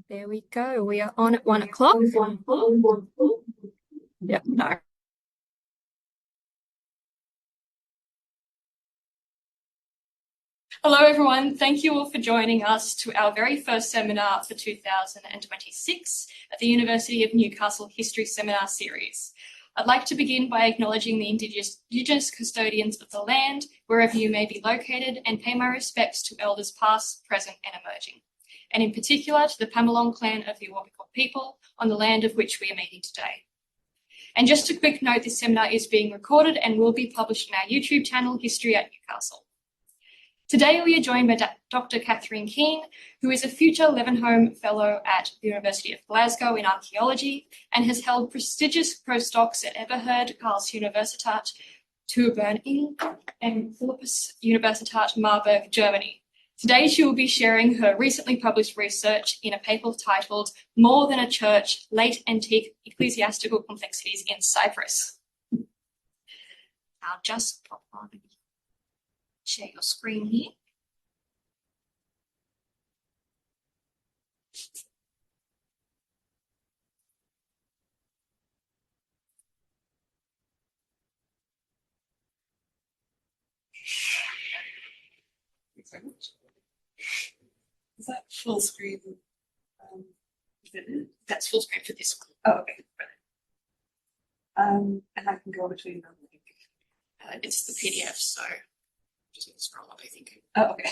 There we go. We are on at 1 o'clock. Yep, no. Hello, everyone. Thank you all for joining us to our very first seminar for 2026 at the University of Newcastle History Seminar Series. I'd like to begin by acknowledging the Indigenous custodians of the land, wherever you may be located, and pay my respects to elders past, present, and emerging, and in particular to the Pamalong clan of the Awabakal people on the land of which we are meeting today. And just a quick note, this seminar is being recorded and will be published on our YouTube channel, History at Newcastle. Today we are joined by Dr. Catherine Keane, who is a future Levenhulme Fellow at the University of Glasgow in archaeology and has held prestigious postdocs at Eberhard Karls-Universität Tübingen and Philippus Universität Marburg, Germany. Today she will be sharing her recently published research in a paper titled More Than a Church, Late Antique Ecclesiastical Complexities in Cyprus. I'll just pop on. Share your screen here. Thanks very much. Is that full screen? That's full screen for this one. Oh, okay. And I can go between them. It's the PDF, so just need to scroll up, I think. Oh, okay.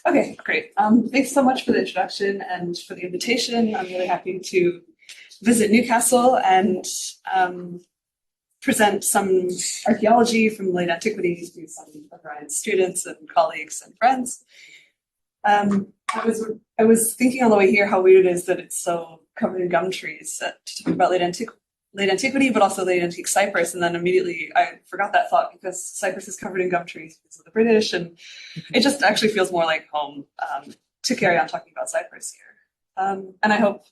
Okay, great. Thanks so much for the introduction and for the invitation. I'm really happy to visit Newcastle and present some archaeology from late antiquity to some of Ryan's students and colleagues and friends. I was thinking on the way here how weird it is that it's so covered in gum trees to talk about late antiquity, but also late antique Cyprus. And then immediately I forgot that thought because Cyprus is covered in gum trees because of the British, and it just actually feels more like home to carry on talking about Cyprus here. And I hope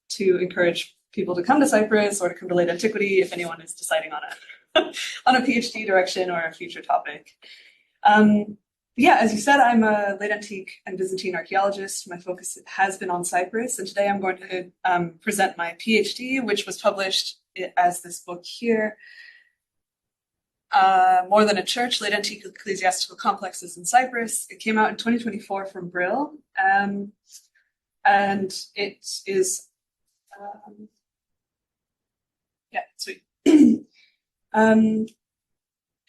to encourage people to come to Cyprus or to come to late antiquity if anyone is deciding on a PhD direction or a future topic. Yeah, as you said, I'm a late antique and Byzantine archaeologist. My focus has been on Cyprus, and today I'm going to present my PhD, which was published as this book here, More Than a Church, Late Antique Ecclesiastical Complexes in Cyprus. It came out in 2024 from Brill, and it is, yeah, sweet.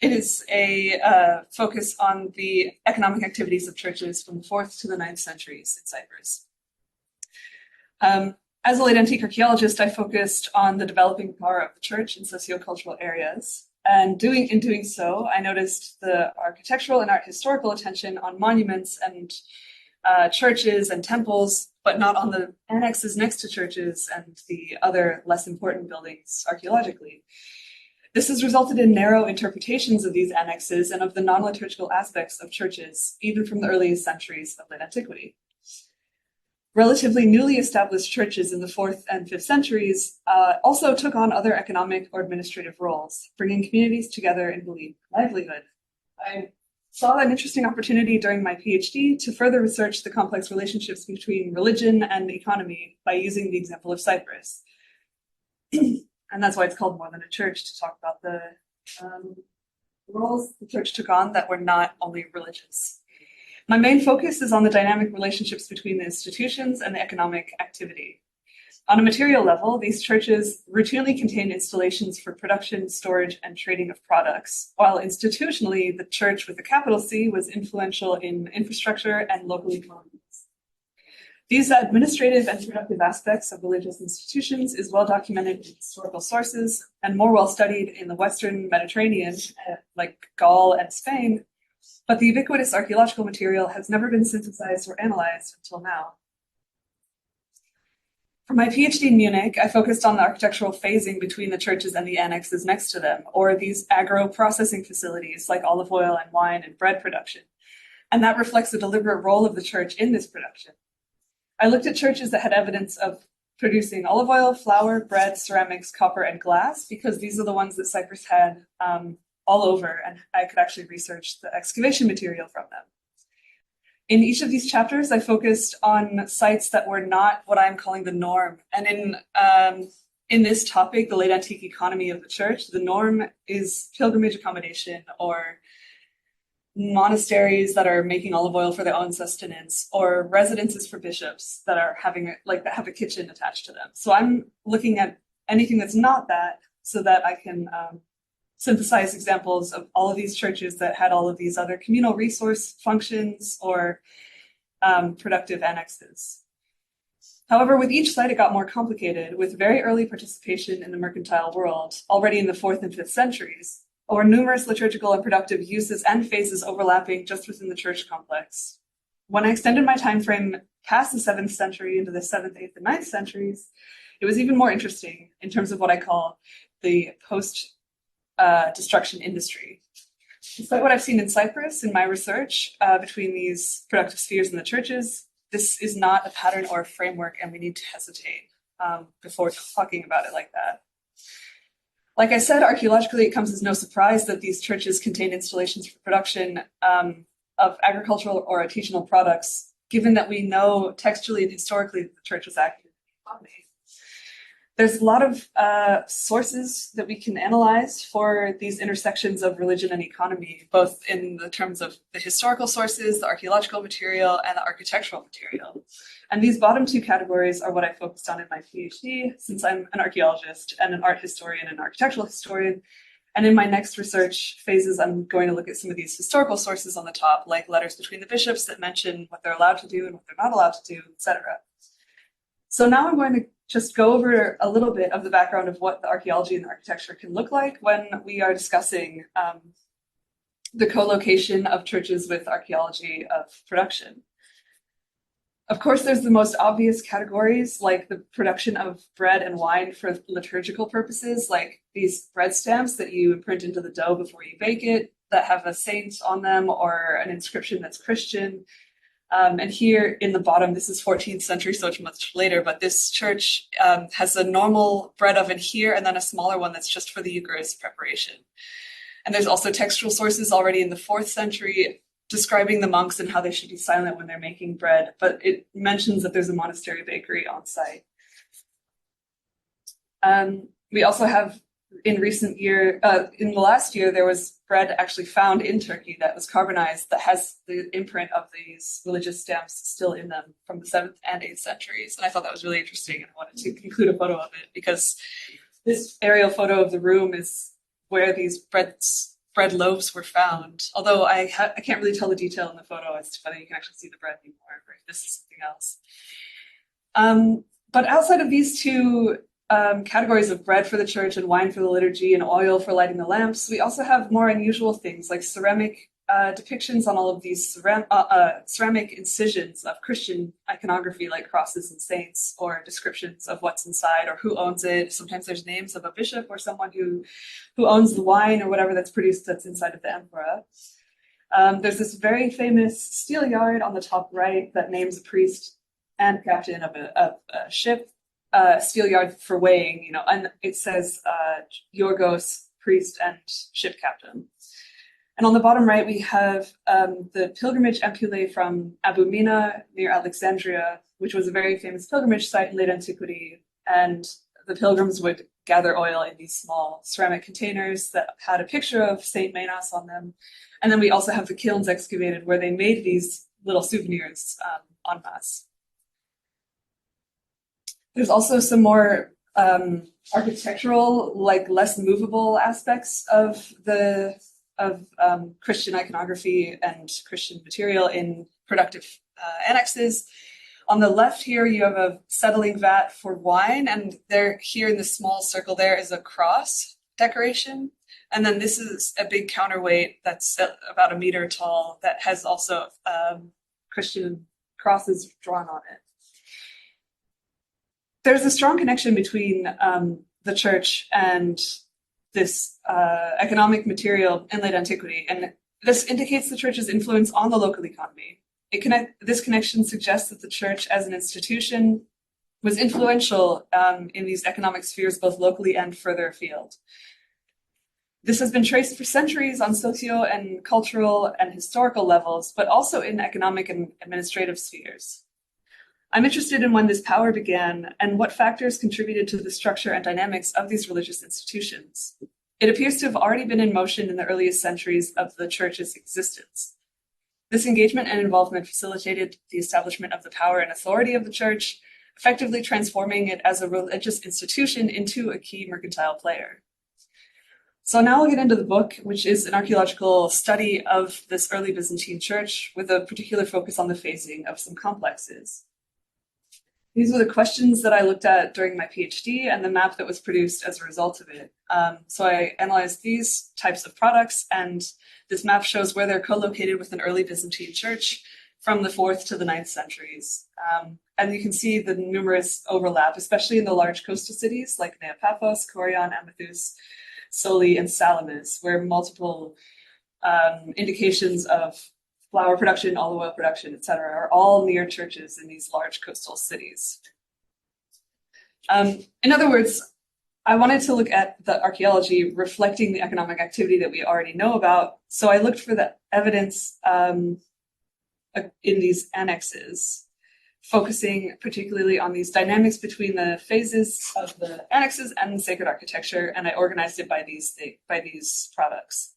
It is a focus on the economic activities of churches from the 4th to the 9th centuries in Cyprus. As a late antique archaeologist, I focused on the developing power of the church in sociocultural areas. And in doing so, I noticed the architectural and art historical attention on monuments and churches and temples, but not on the annexes next to churches and the other less important buildings archaeologically. This has resulted in narrow interpretations of these annexes and of the non-liturgical aspects of churches, even from the earliest centuries of late antiquity. Relatively newly established churches in the 4th and 5th centuries also took on other economic or administrative roles, bringing communities together in livelihood. I saw an interesting opportunity during my PhD to further research the complex relationships between religion and economy by using the example of Cyprus. And that's why it's called More Than a Church, to talk about the roles the church took on that were not only religious. My main focus is on the dynamic relationships between the institutions and the economic activity. On a material level, these churches routinely contain installations for production, storage, and trading of products, while institutionally, the church with a capital C was influential in infrastructure and local economies. These administrative and productive aspects of religious institutions is well documented in historical sources and more well studied in the Western Mediterranean, like Gaul and Spain, but the ubiquitous archaeological material has never been synthesized or analyzed until now. For my PhD in Munich, I focused on the architectural phasing between the churches and the annexes next to them, or these agro-processing facilities like olive oil and wine and bread production. And that reflects the deliberate role of the church in this production. I looked at churches that had evidence of producing olive oil, flour, bread, ceramics, copper, and glass, because these are the ones that Cyprus had all over, and I could actually research the excavation material from them. In each of these chapters, I focused on sites that were not what I'm calling the norm. And in this topic, the late antique economy of the church, the norm is pilgrimage accommodation or monasteries that are making olive oil for their own sustenance, or residences for bishops that are that have a kitchen attached to them. So I'm looking at anything that's not that, so that I can synthesize examples of all of these churches that had all of these other communal resource functions or productive annexes. However, with each site, it got more complicated, with very early participation in the mercantile world, already in the 4th and 5th centuries, or numerous liturgical and productive uses and phases overlapping just within the church complex. When I extended my time frame past the 7th century into the 7th, 8th, and 9th centuries, it was even more interesting in terms of what I call the post-destruction industry. Despite what I've seen in Cyprus in my research between these productive spheres and the churches, this is not a pattern or a framework, and we need to hesitate before talking about it like that. Like I said, archaeologically, it comes as no surprise that these churches contain installations for production of agricultural or artisanal products, given that we know textually and historically that the church was active in the economy. There's a lot of sources that we can analyze for these intersections of religion and economy, both in the terms of the historical sources, the archaeological material, and the architectural material. And these bottom two categories are what I focused on in my PhD, since I'm an archaeologist and an art historian and architectural historian. And in my next research phases, I'm going to look at some of these historical sources on the top, like letters between the bishops that mention what they're allowed to do and what they're not allowed to do, etc. So now I'm going to just go over a little bit of the background of what the archaeology and the architecture can look like when we are discussing the co-location of churches with archaeology of production. Of course, there's the most obvious categories, like the production of bread and wine for liturgical purposes, like these bread stamps that you imprint into the dough before you bake it, that have a saint on them or an inscription that's Christian. And here in the bottom, this is 14th century, so it's much later, but this church has a normal bread oven here and then a smaller one that's just for the Eucharist preparation. And there's also textual sources already in the 4th century describing the monks and how they should be silent when they're making bread, but it mentions that there's a monastery bakery on site. We also have in the last year, there was bread actually found in Turkey that was carbonized that has the imprint of these religious stamps still in them from the 7th and 8th centuries. And I thought that was really interesting, and I wanted to include a photo of it because this aerial photo of the room is where these bread loaves were found. Although I can't really tell the detail in the photo as to whether you can actually see the bread anymore, or if this is something else. But outside of these two categories of bread for the church and wine for the liturgy and oil for lighting the lamps, we also have more unusual things like ceramic depictions on all of these ceramic incisions of Christian iconography like crosses and saints, or descriptions of what's inside or who owns it. Sometimes there's names of a bishop or someone who owns the wine or whatever that's produced that's inside of the amphora. There's this very famous steel yard on the top right that names a priest and captain of a ship. Steel yard for weighing, and it says Yorgos, priest and ship captain. And on the bottom right, we have the pilgrimage ampullae from Abu Mina near Alexandria, which was a very famous pilgrimage site in late antiquity. And the pilgrims would gather oil in these small ceramic containers that had a picture of Saint Manas on them. And then we also have the kilns excavated where they made these little souvenirs en masse. There's also some more architectural, like less movable aspects of Christian iconography and Christian material in productive annexes. On the left here, you have a settling vat for wine, and there, here in the small circle there is a cross decoration. And then this is a big counterweight that's about 1 meter tall that has also Christian crosses drawn on it. There's a strong connection between the church and this economic material in late antiquity, and this indicates the church's influence on the local economy. This connection suggests that the church as an institution was influential in these economic spheres, both locally and further afield. This has been traced for centuries on socio and cultural and historical levels, but also in economic and administrative spheres. I'm interested in when this power began and what factors contributed to the structure and dynamics of these religious institutions. It appears to have already been in motion in the earliest centuries of the church's existence. This engagement and involvement facilitated the establishment of the power and authority of the church, effectively transforming it as a religious institution into a key mercantile player. So now I'll get into the book, which is an archaeological study of this early Byzantine church with a particular focus on the phasing of some complexes. These were the questions that I looked at during my PhD and the map that was produced as a result of it. So I analyzed these types of products, and this map shows where they're co-located with an early Byzantine church from the 4th to the 9th centuries. And you can see the numerous overlap, especially in the large coastal cities like Nea Paphos, Korion, Amathus, Soli, and Salamis, where multiple indications of flour production, olive oil production, etc., are all near churches in these large coastal cities. In other words, I wanted to look at the archaeology reflecting the economic activity that we already know about. So I looked for the evidence in these annexes, focusing particularly on these dynamics between the phases of the annexes and the sacred architecture, and I organized it by these products.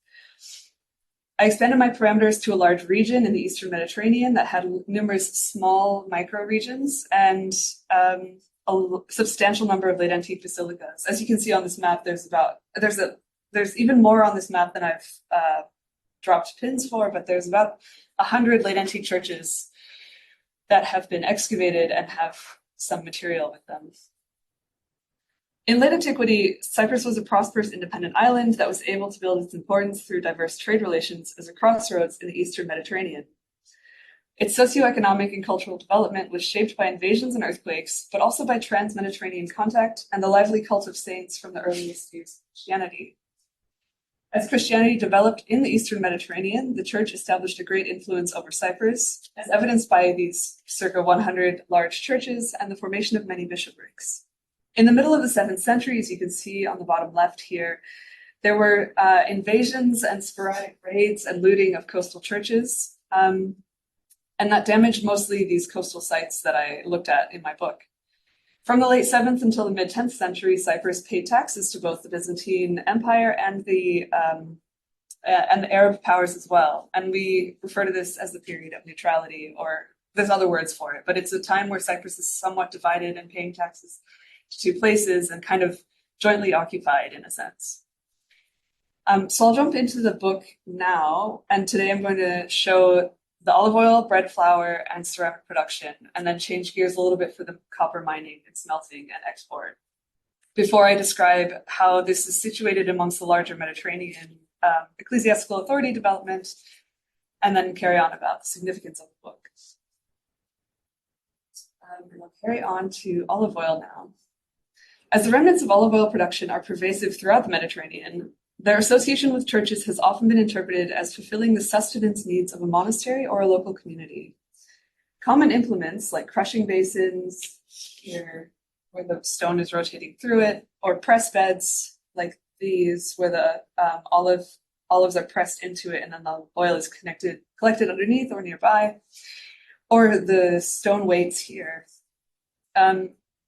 I expanded my parameters to a large region in the Eastern Mediterranean that had numerous small micro-regions and a substantial number of late antique basilicas. As you can see on this map, there's even more on this map than I've dropped pins for, but there's about 100 late antique churches that have been excavated and have some material with them. In late antiquity, Cyprus was a prosperous independent island that was able to build its importance through diverse trade relations as a crossroads in the Eastern Mediterranean. Its socioeconomic and cultural development was shaped by invasions and earthquakes, but also by trans-Mediterranean contact and the lively cult of saints from the earliest years of Christianity. As Christianity developed in the Eastern Mediterranean, the church established a great influence over Cyprus, as evidenced by these circa 100 large churches and the formation of many bishoprics. In the middle of the 7th century, as you can see on the bottom left here, there were invasions and sporadic raids and looting of coastal churches, and that damaged mostly these coastal sites that I looked at in my book. From the late 7th until the mid-10th century, Cyprus paid taxes to both the Byzantine Empire and the Arab powers as well. And we refer to this as the period of neutrality, or there's other words for it, but it's a time where Cyprus is somewhat divided and paying taxes to two places and kind of jointly occupied in a sense. So I'll jump into the book now, and today I'm going to show the olive oil, bread flour, and ceramic production, and then change gears a little bit for the copper mining and smelting and export, before I describe how this is situated amongst the larger Mediterranean ecclesiastical authority development, and then carry on about the significance of the book. We'll carry on to olive oil now. As the remnants of olive oil production are pervasive throughout the Mediterranean, their association with churches has often been interpreted as fulfilling the sustenance needs of a monastery or a local community. Common implements like crushing basins, here where the stone is rotating through it, or press beds like these where the olives are pressed into it and then the oil is collected underneath or nearby, or the stone weights here.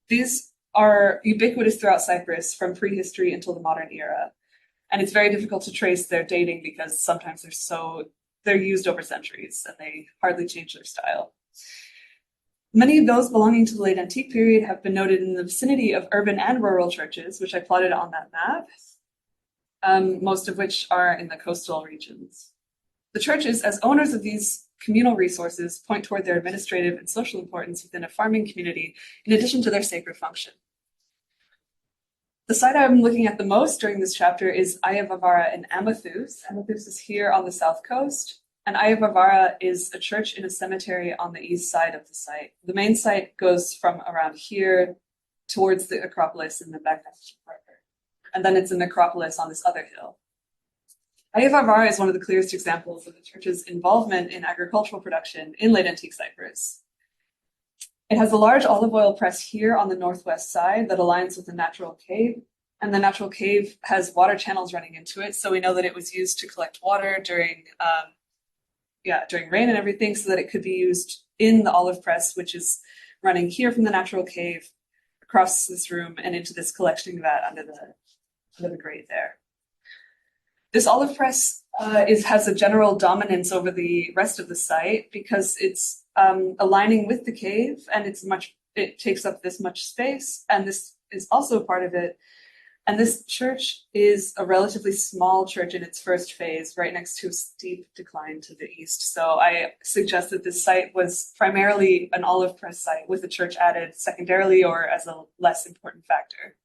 These are ubiquitous throughout Cyprus from prehistory until the modern era. And it's very difficult to trace their dating because sometimes they're used over centuries and they hardly change their style. Many of those belonging to the late antique period have been noted in the vicinity of urban and rural churches, which I plotted on that map, most of which are in the coastal regions. The churches, as owners of these communal resources, point toward their administrative and social importance within a farming community, in addition to their sacred function. The site I'm looking at the most during this chapter is Aya Varvara in Amathus. Amathus is here on the south coast, and Aya Varvara is a church in a cemetery on the east side of the site. The main site goes from around here towards the Acropolis in the Backnest River, and then it's a necropolis on this other hill. Aya Varvara is one of the clearest examples of the church's involvement in agricultural production in late antique Cyprus. It has a large olive oil press here on the northwest side that aligns with the natural cave, And the natural cave has water channels running into it. So we know that it was used to collect water during rain and everything, so that it could be used in the olive press, which is running here from the natural cave across this room and into this collection vat under the grate there. This olive press has a general dominance over the rest of the site because it's aligning with the cave, and it takes up this much space, and this is also part of it. And this church is a relatively small church in its first phase, right next to a steep decline to the east. So I suggest that this site was primarily an olive press site with the church added secondarily or as a less important factor.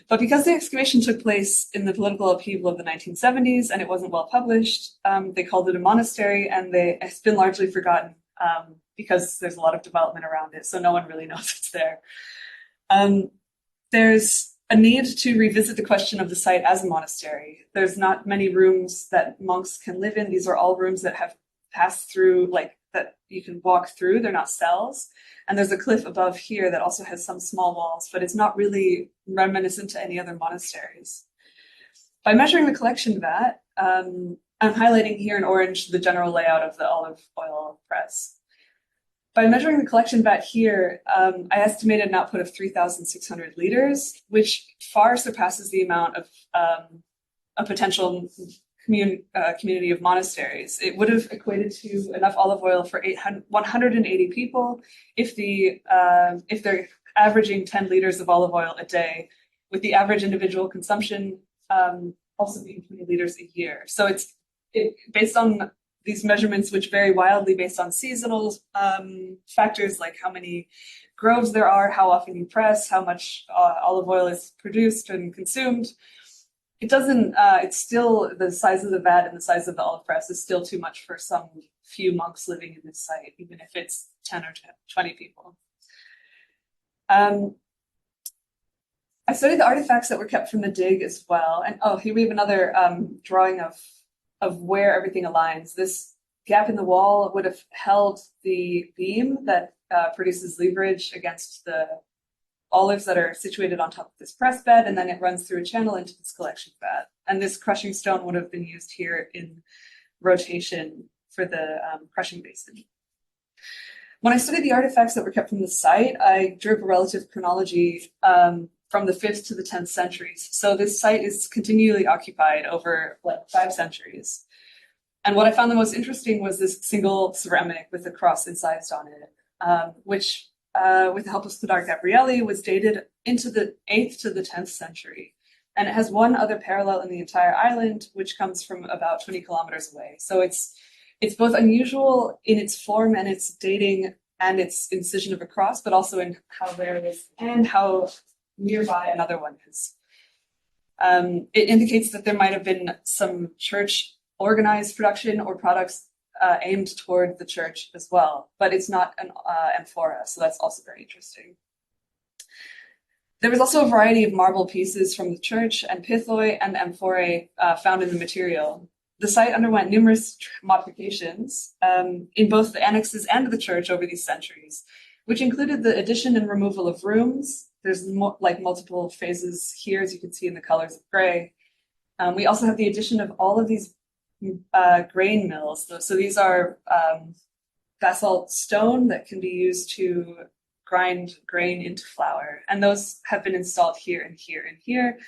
But because the excavation took place in the political upheaval of the 1970s and it wasn't well published, they called it a monastery, and it's been largely forgotten because there's a lot of development around it, so no one really knows it's there. There's a need to revisit the question of the site as a monastery. There's not many rooms that monks can live in. These are all rooms that have passed through, like that you can walk through. They're not cells. And there's a cliff above here that also has some small walls, but it's not really reminiscent to any other monasteries. By measuring the collection vat, I'm highlighting here in orange the general layout of the olive oil press. By measuring the collection vat here, I estimated an output of 3,600 liters, which far surpasses the amount of a potential community of monasteries. It would have equated to enough olive oil for 180 people if they're averaging 10 liters of olive oil a day, with the average individual consumption also being 20 liters a year. So it's based on these measurements, which vary wildly based on seasonal factors like how many groves there are, how often you press, how much olive oil is produced and consumed. It's still, the size of the vat and the size of the olive press is still too much for some few monks living in this site, even if it's 10 or 20 people. I studied the artifacts that were kept from the dig as well. And here we have another drawing of where everything aligns. This gap in the wall would have held the beam that produces leverage against the olives that are situated on top of this press bed, and then it runs through a channel into this collection vat. And this crushing stone would have been used here in rotation for the crushing basin. When I studied the artifacts that were kept from the site, I drew up a relative chronology from the 5th to the 10th centuries. So this site is continually occupied over 5 centuries. And what I found the most interesting was this single ceramic with a cross incised on it, which, with the help of Spadar Gabrieli, was dated into the 8th to the 10th century. And it has one other parallel in the entire island, which comes from about 20 kilometers away. So it's both unusual in its form and its dating and its incision of a cross, but also in how rare it is and how nearby another one is. It indicates that there might have been some church organized production or products aimed toward the church as well, but it's not an amphora, so that's also very interesting. There was also a variety of marble pieces from the church and pithoi and amphorae found in the material. The site underwent numerous modifications in both the annexes and the church over these centuries, which included the addition and removal of rooms. There's multiple phases here, as you can see in the colors of gray. We also have the addition of all of these grain mills. So these are basalt stone that can be used to grind grain into flour. And those have been installed here and here and here.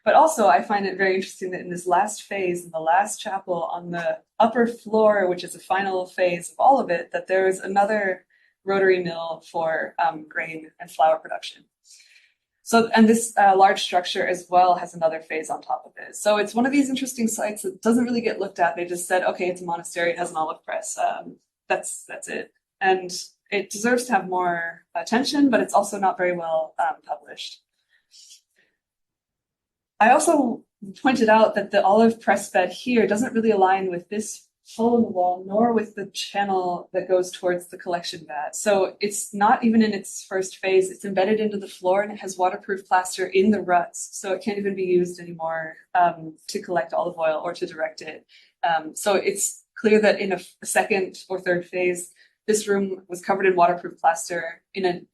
But also I find it very interesting that in this last phase, in the last chapel on the upper floor, which is the final phase of all of it, that there is another rotary mill for grain and flour production. So, and this large structure as well has another phase on top of it. So it's one of these interesting sites that doesn't really get looked at. They just said, okay, it's a monastery, it has an olive press. That's it. And it deserves to have more attention, but it's also not very well published. I also pointed out that the olive press bed here doesn't really align with this hole in the wall, nor with the channel that goes towards the collection vat. So it's not even in its first phase. It's embedded into the floor and it has waterproof plaster in the ruts. So it can't even be used anymore to collect olive oil or to direct it. So it's clear that in a second or third phase, this room was covered in waterproof plaster in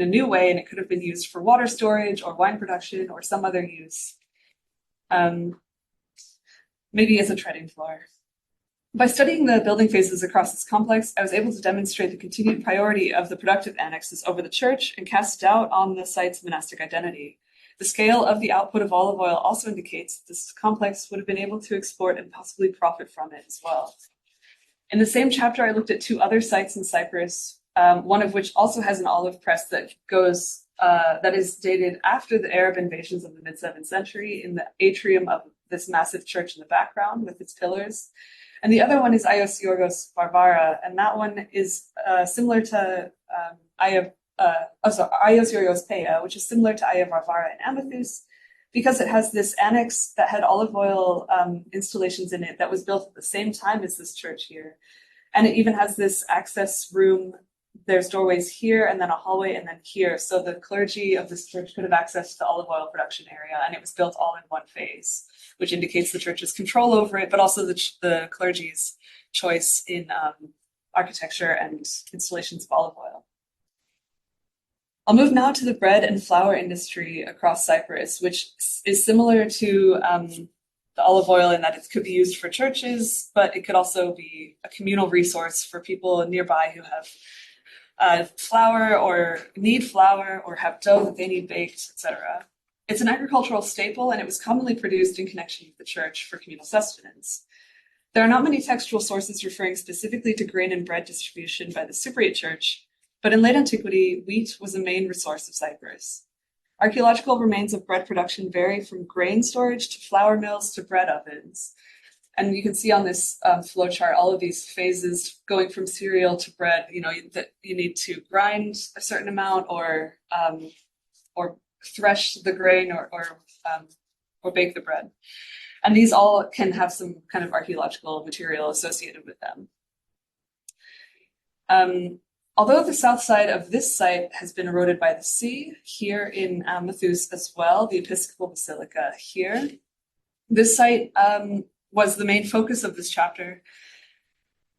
a new way, and it could have been used for water storage or wine production or some other use, maybe as a treading floor. By studying the building phases across this complex, I was able to demonstrate the continued priority of the productive annexes over the church and cast doubt on the site's monastic identity. The scale of the output of olive oil also indicates that this complex would have been able to export and possibly profit from it as well. In the same chapter, I looked at two other sites in Cyprus, one of which also has an olive press that is dated after the Arab invasions of the mid-7th century in the atrium of this massive church in the background with its pillars. And the other one is Aios Yorgos Varvara, and that one is similar to Aios Yorgos Peia, which is similar to Aia Varvara in Amathus, because it has this annex that had olive oil installations in it that was built at the same time as this church here. And it even has this access room. There's doorways here and then a hallway and then here. So the clergy of this church could have access to the olive oil production area, and it was built all in one phase, which indicates the church's control over it, but also the clergy's choice in architecture and installations of olive oil. I'll move now to the bread and flour industry across Cyprus, which is similar to the olive oil in that it could be used for churches, but it could also be a communal resource for people nearby who have flour or need flour or have dough that they need baked, etc. It's an agricultural staple, and it was commonly produced in connection with the church for communal sustenance. There are not many textual sources referring specifically to grain and bread distribution by the Cypriot church, but in late antiquity, wheat was a main resource of Cyprus. Archaeological remains of bread production vary from grain storage to flour mills to bread ovens. And you can see on this flow chart all of these phases going from cereal to bread. That you need to grind a certain amount or thresh the grain or bake the bread. And these all can have some kind of archaeological material associated with them. Although the south side of this site has been eroded by the sea, here in Amathus as well, the Episcopal Basilica here, this site was the main focus of this chapter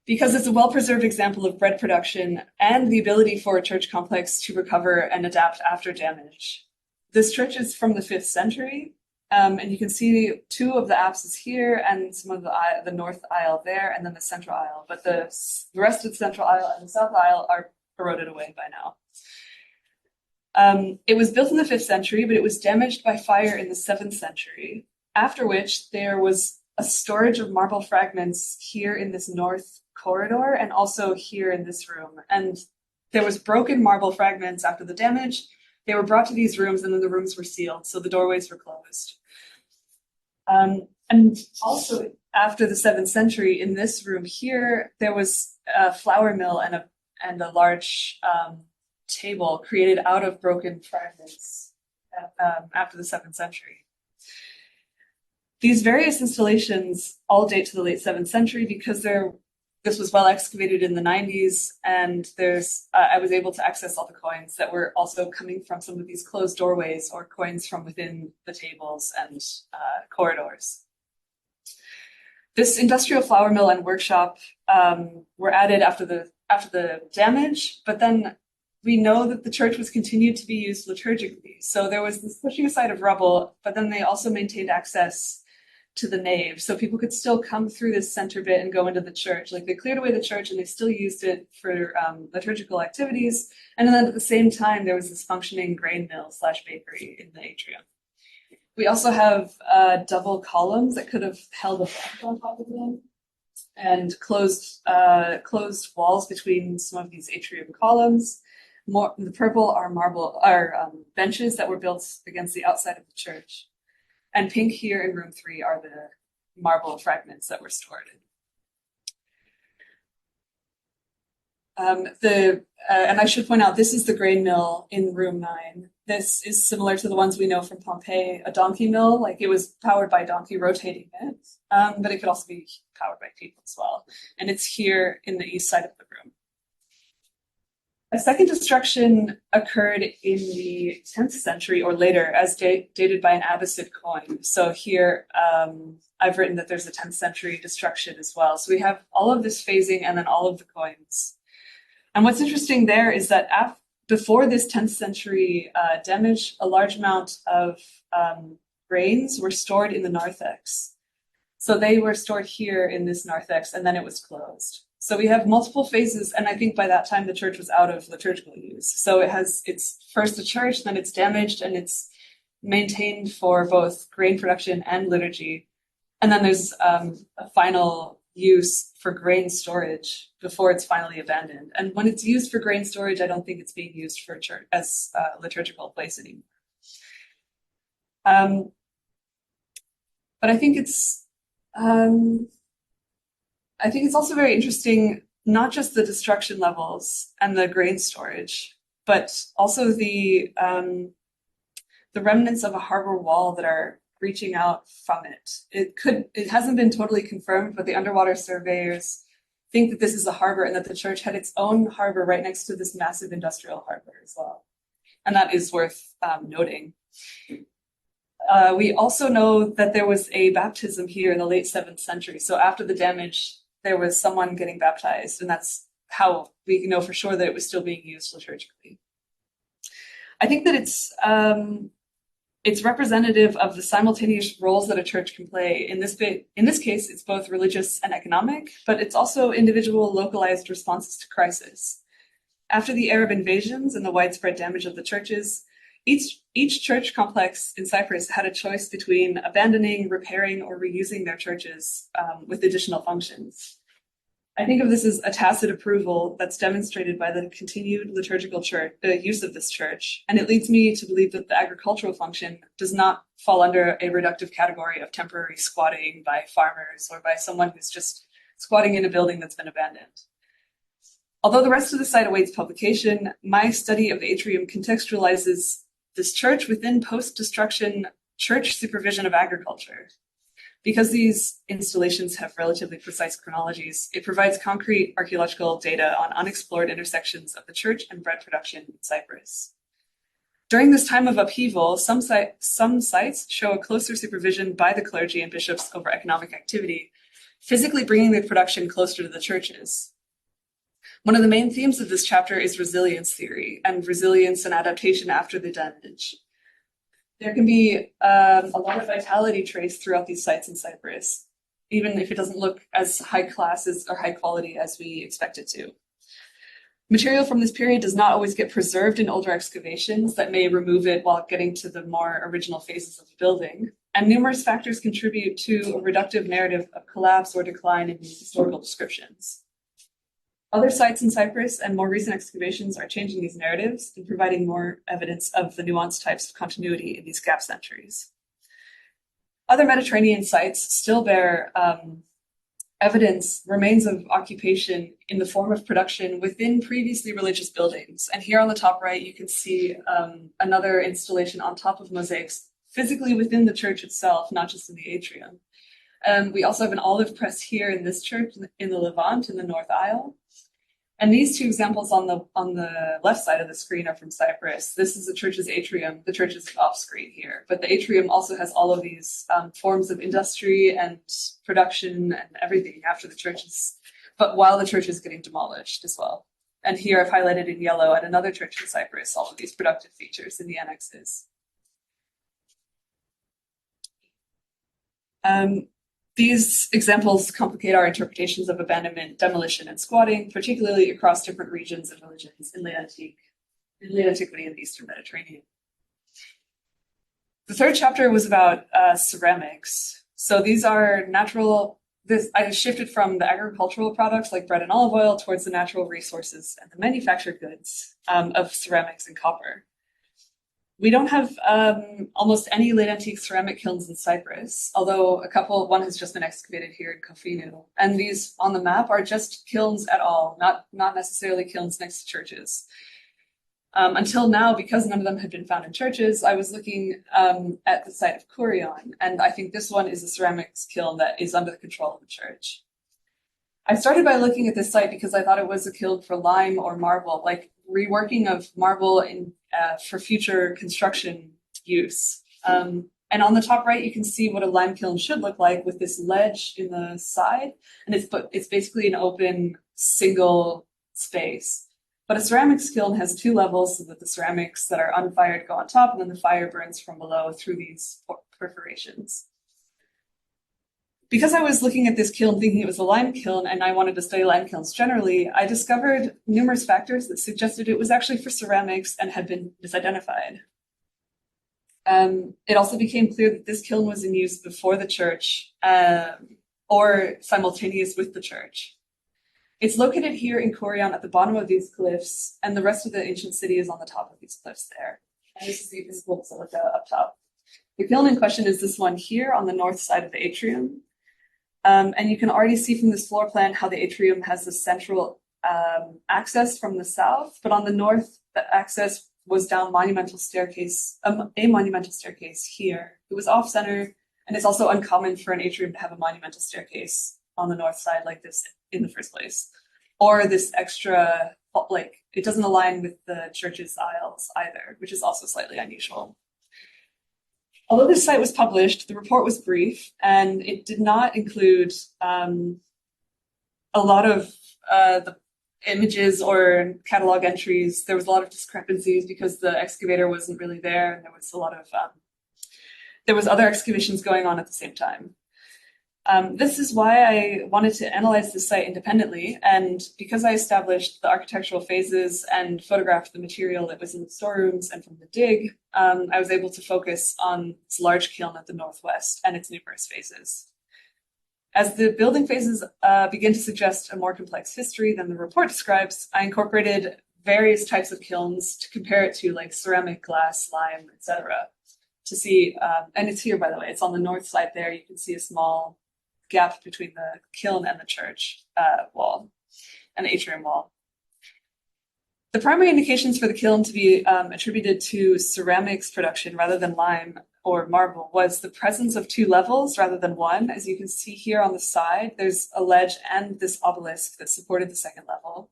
because it's a well-preserved example of bread production and the ability for a church complex to recover and adapt after damage. This church is from the 5th century, and you can see two of the apses here and some of the north aisle there, and then the central aisle. But the rest of the central aisle and the south aisle are eroded away by now. It was built in the 5th century, but it was damaged by fire in the 7th century, after which there was a storage of marble fragments here in this north corridor and also here in this room. And there was broken marble fragments after the damage. They were brought to these rooms, and then the rooms were sealed, so the doorways were closed. And also, after the 7th century, in this room here, there was a flour mill and a large table created out of broken fragments after the 7th century. These various installations all date to the late 7th century because this was well excavated in the 90s, and I was able to access all the coins that were also coming from some of these closed doorways or coins from within the tables and corridors. This industrial flour mill and workshop were added after the damage, but then we know that the church was continued to be used liturgically. So there was this pushing aside of rubble, but then they also maintained access to the nave. So people could still come through this center bit and go into the church. Like, they cleared away the church and they still used it for liturgical activities. And then at the same time, there was this functioning grain mill / bakery in the atrium. We also have double columns that could have held a bench on top of them, and closed walls between some of these atrium columns. The purple are benches that were built against the outside of the church. And pink here in room 3 are the marble fragments that were stored. And I should point out, this is the grain mill in room 9. This is similar to the ones we know from Pompeii, a donkey mill. Like, it was powered by a donkey rotating it, but it could also be powered by people as well. And it's here in the east side of the room. A second destruction occurred in the 10th century or later, as dated by an Abbasid coin. So here, I've written that there's a 10th century destruction as well. So we have all of this phasing and then all of the coins. And what's interesting there is that before this 10th century damage, a large amount of grains were stored in the narthex. So they were stored here in this narthex, and then it was closed. So we have multiple phases, and I think by that time the church was out of liturgical use. So it's first a church, then it's damaged, and it's maintained for both grain production and liturgy. And then there's a final use for grain storage before it's finally abandoned. And when it's used for grain storage, I don't think it's being used for church as a liturgical place anymore. But I think it's also very interesting, not just the destruction levels and the grain storage, but also the remnants of a harbor wall that are reaching out from it. It hasn't been totally confirmed, but the underwater surveyors think that this is a harbor and that the church had its own harbor right next to this massive industrial harbor as well. And that is worth noting. We also know that there was a baptism here in the late 7th century. So after the damage, there was someone getting baptized, and that's how we know for sure that it was still being used liturgically. I think that it's representative of the simultaneous roles that a church can play. In this case, it's both religious and economic, but it's also individual localized responses to crisis. After the Arab invasions and the widespread damage of the churches, each church complex in Cyprus had a choice between abandoning, repairing, or reusing their churches with additional functions. I think of this as a tacit approval that's demonstrated by the continued liturgical use of this church, and it leads me to believe that the agricultural function does not fall under a reductive category of temporary squatting by farmers or by someone who's just squatting in a building that's been abandoned. Although the rest of the site awaits publication, my study of the atrium contextualizes this church within post-destruction church supervision of agriculture. Because these installations have relatively precise chronologies, it provides concrete archaeological data on unexplored intersections of the church and bread production in Cyprus. During this time of upheaval, some sites show a closer supervision by the clergy and bishops over economic activity, physically bringing the production closer to the churches. One of the main themes of this chapter is resilience theory and resilience and adaptation after the damage. There can be a lot of vitality traced throughout these sites in Cyprus, even if it doesn't look as high class or high quality as we expect it to. Material from this period does not always get preserved in older excavations that may remove it while getting to the more original phases of the building, and numerous factors contribute to a reductive narrative of collapse or decline in these historical descriptions. Other sites in Cyprus and more recent excavations are changing these narratives and providing more evidence of the nuanced types of continuity in these gap centuries. Other Mediterranean sites still bear remains of occupation in the form of production within previously religious buildings. And here on the top right, you can see another installation on top of mosaics, physically within the church itself, not just in the atrium. We also have an olive press here in this church in the Levant, in the North Aisle. And these two examples on the left side of the screen are from Cyprus. This is the church's atrium. The church is off screen here, but the atrium also has all of these forms of industry and production and everything after the churches, but while the church is getting demolished as well. And here I've highlighted in yellow at another church in Cyprus, all of these productive features in the annexes. These examples complicate our interpretations of abandonment, demolition, and squatting, particularly across different regions and religions in late antiquity and the Eastern Mediterranean. The third chapter was about ceramics. So these are I shifted from the agricultural products like bread and olive oil towards the natural resources and the manufactured goods of ceramics and copper. We don't have almost any late antique ceramic kilns in Cyprus, although one has just been excavated here in Kofinu. And these on the map are just kilns at all, not necessarily kilns next to churches. Until now, because none of them had been found in churches, I was looking at the site of Kourion, and I think this one is a ceramics kiln that is under the control of the church. I started by looking at this site because I thought it was a kiln for lime or marble, like reworking of marble for future construction use. And on the top right, you can see what a lime kiln should look like with this ledge in the side. And it's basically an open single space. But a ceramics kiln has two levels so that the ceramics that are unfired go on top, and then the fire burns from below through these perforations. Because I was looking at this kiln thinking it was a lime kiln and I wanted to study lime kilns generally, I discovered numerous factors that suggested it was actually for ceramics and had been misidentified. It also became clear that this kiln was in use before the church or simultaneous with the church. It's located here in Kourion at the bottom of these cliffs, and the rest of the ancient city is on the top of these cliffs there. And this is the visible basilica up top. The kiln in question is this one here on the north side of the atrium. And you can already see from this floor plan how the atrium has the central access from the south, but on the north, the access was down a monumental staircase here. It was off center, and it's also uncommon for an atrium to have a monumental staircase on the north side like this in the first place, or this extra, like, it doesn't align with the church's aisles either, which is also slightly unusual. Although this site was published, the report was brief, and it did not include a lot of the images or catalog entries. There was a lot of discrepancies because the excavator wasn't really there, and there was a lot of there was other excavations going on at the same time. This is why I wanted to analyze this site independently, and because I established the architectural phases and photographed the material that was in the storerooms and from the dig, I was able to focus on this large kiln at the northwest and its numerous phases. As the building phases begin to suggest a more complex history than the report describes, I incorporated various types of kilns to compare it to, like ceramic, glass, lime, etc. to see, and it's here, by the way, it's on the north side there. You can see a small gap between the kiln and the church wall and the atrium wall. The primary indications for the kiln to be attributed to ceramics production rather than lime or marble was the presence of two levels rather than one. As you can see here on the side, there's a ledge and this obelisk that supported the second level,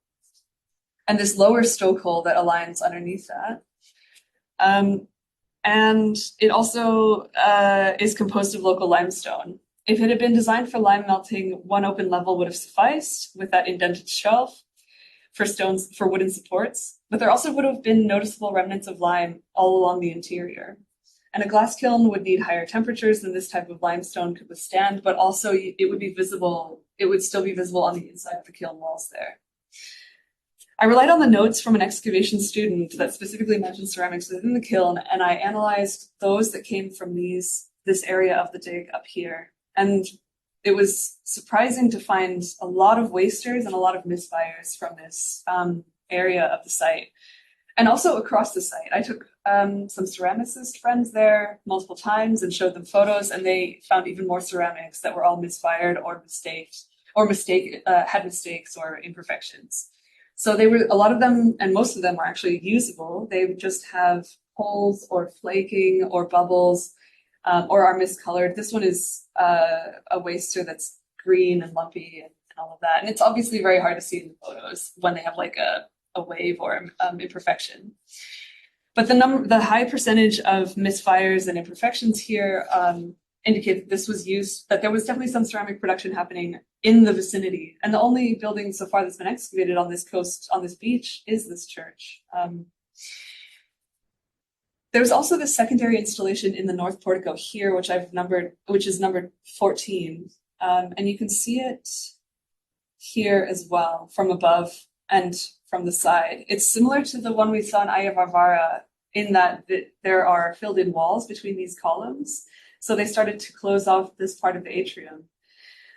and this lower stokehole that aligns underneath that. And it also is composed of local limestone. If it had been designed for lime melting, one open level would have sufficed with that indented shelf for stones for wooden supports, but there also would have been noticeable remnants of lime all along the interior. And a glass kiln would need higher temperatures than this type of limestone could withstand, but also it would be visible, it would still be visible on the inside of the kiln walls there. I relied on the notes from an excavation student that specifically mentioned ceramics within the kiln, and I analyzed those that came from this area of the dig up here. And it was surprising to find a lot of wasters and a lot of misfires from this area of the site, and also across the site. I took some ceramicist friends there multiple times and showed them photos, and they found even more ceramics that were all misfired or had mistakes or imperfections. So they were, a lot of them, and most of them are actually usable. They would just have holes or flaking or bubbles, or are miscolored. This one is a waster that's green and lumpy and all of that. And it's obviously very hard to see in the photos when they have like a wave or imperfection. But the high percentage of misfires and imperfections here indicate that this was used, that there was definitely some ceramic production happening in the vicinity. And the only building so far that's been excavated on this coast, on this beach, is this church. There's also this secondary installation in the north portico here, which is numbered 14. And you can see it here as well from above and from the side. It's similar to the one we saw in Aya Varvara in that there are filled in walls between these columns. So they started to close off this part of the atrium.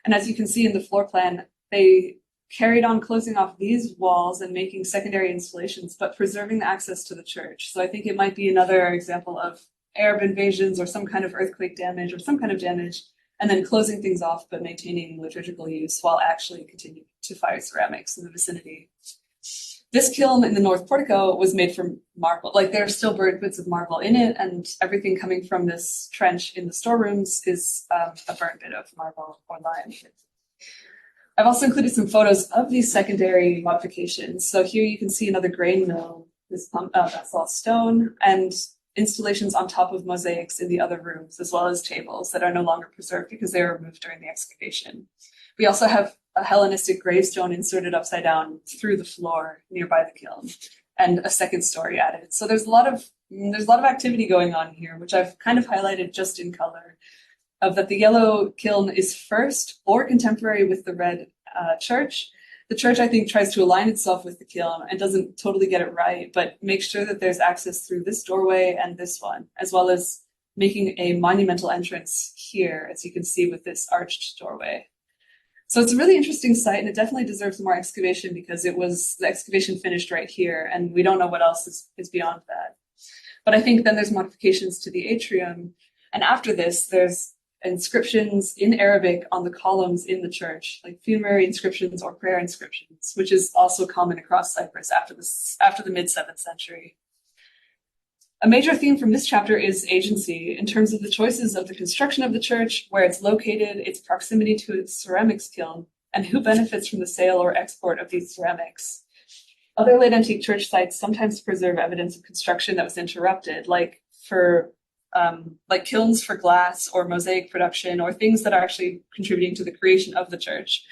And as you can see in the floor plan, they carried on closing off these walls and making secondary installations, but preserving the access to the church. So I think it might be another example of Arab invasions or some kind of earthquake damage or some kind of damage, and then closing things off, but maintaining liturgical use while actually continuing to fire ceramics in the vicinity. This kiln in the north portico was made from marble. Like, there are still burnt bits of marble in it, and everything coming from this trench in the storerooms is a burnt bit of marble or lime. I've also included some photos of these secondary modifications. So here you can see another grain mill, this basalt stone, and installations on top of mosaics in the other rooms, as well as tables that are no longer preserved because they were removed during the excavation. We also have a Hellenistic gravestone inserted upside down through the floor nearby the kiln, and a second story added. So there's a lot of activity going on here, which I've kind of highlighted just in color, of that the yellow kiln is first or contemporary with the red church. The church, I think, tries to align itself with the kiln and doesn't totally get it right, but makes sure that there's access through this doorway and this one, as well as making a monumental entrance here, as you can see with this arched doorway. So it's a really interesting site, and it definitely deserves more excavation because the excavation finished right here, and we don't know what else is beyond that. But I think then there's modifications to the atrium, and after this, there's inscriptions in Arabic on the columns in the church, like funerary inscriptions or prayer inscriptions, which is also common across Cyprus after the mid-7th century. A major theme from this chapter is agency in terms of the choices of the construction of the church, where it's located, its proximity to its ceramics kiln, and who benefits from the sale or export of these ceramics. Other late antique church sites sometimes preserve evidence of construction that was interrupted, like kilns for glass or mosaic production, or things that are actually contributing to the creation of the church.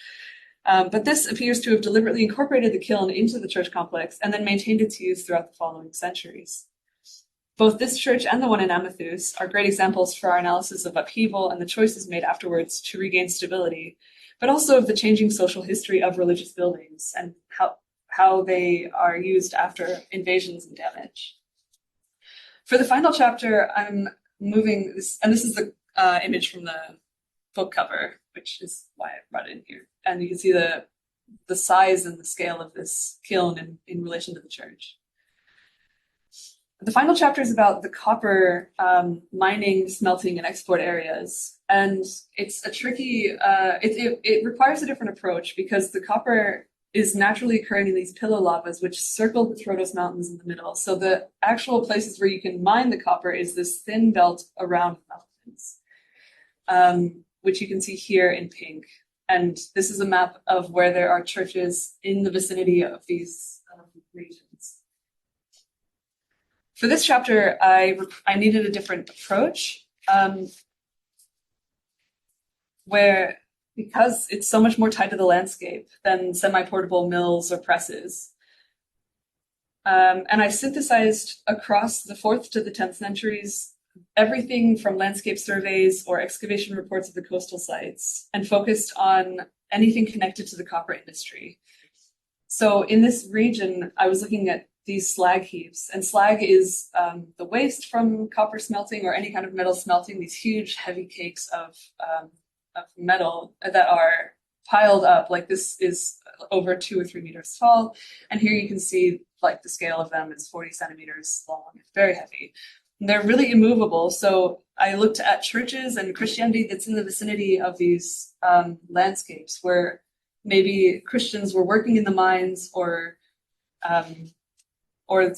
But this appears to have deliberately incorporated the kiln into the church complex and then maintained its use throughout the following centuries. Both this church and the one in Amathus are great examples for our analysis of upheaval and the choices made afterwards to regain stability, but also of the changing social history of religious buildings and how they are used after invasions and damage. For the final chapter, I'm moving this, and this is the image from the book cover, which is why I brought it in here. And you can see the size and the scale of this kiln in relation to the church. The final chapter is about the copper mining, smelting, and export areas. And it's a tricky, it requires a different approach because the copper is naturally occurring in these pillow lavas, which circle the Troodos Mountains in the middle. So the actual places where you can mine the copper is this thin belt around the mountains, which you can see here in pink. And this is a map of where there are churches in the vicinity of these regions. For this chapter, I needed a different approach, where because it's so much more tied to the landscape than semi-portable mills or presses. And I synthesized across the 4th to the 10th centuries, everything from landscape surveys or excavation reports of the coastal sites, and focused on anything connected to the copper industry. So in this region, I was looking at these slag heaps, and slag is the waste from copper smelting or any kind of metal smelting, these huge heavy cakes of metal that are piled up. Like this is over 2 or 3 meters tall, and here you can see like the scale of them is 40 centimeters long. It's very heavy. And they're really immovable. So I looked at churches and Christianity that's in the vicinity of these landscapes where maybe Christians were working in the mines or